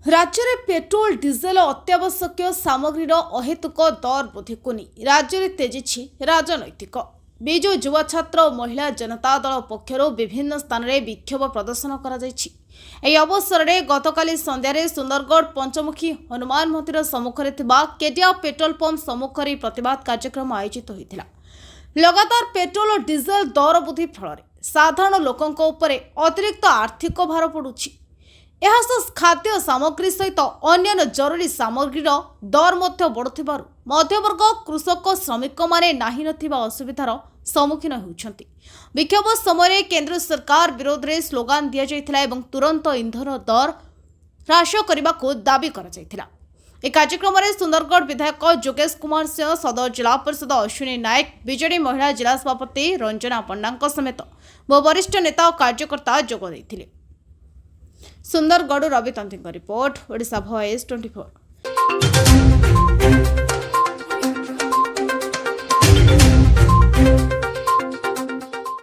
राज्य में petrol diesel अत्यावश्यक सामग्रीर अहेतुक दर वृद्धि को नहीं राज्य में तेजी राजनैतिक विजु युवा छात्र और महिला जनता दल पक्षर विभिन्न स्थान में विक्षोभ प्रदर्शन कर अवसर में गतकाली संध्यारे सुंदरगढ़ पंचमुखी हनुमान मंदिर सम्मुखें केडिया पेट्रोल पंप सम्मुखें प्रतिवाद कार्यक्रम आयोजित होता। लगातार पेट्रोल और डीजेल दर वृद्धि फल साधारण लोकों अतिरिक्त आर्थिक भार पड़ुछि। खाद्य सामग्री सहित अन्य जरूरी सामग्रीर दर बढ़ुथिबारु मध्यवर्ग कृषक श्रमिक माने नाही नथिबा असुविधार सम्मुखीन होउछन्ति। विक्षोभ समय केंद्र सरकार विरोध में स्लोगान दिया जायथिला एवं तुरंत इंधन दर ह्रास करने को दाबी करा जायथिला। ए कार्यक्रम में सुंदरगढ़ विधायक जोगेश कुमार सिंह, सदर जिला परिषद अश्विनी नायक, बीजेडी महिला जिला सभापति रंजना पंडा समेत बहु वरिष्ठ नेता और कार्यकर्ता जोग देथिले। Sundargarh Ravi Tantri report, Odisha voice 24।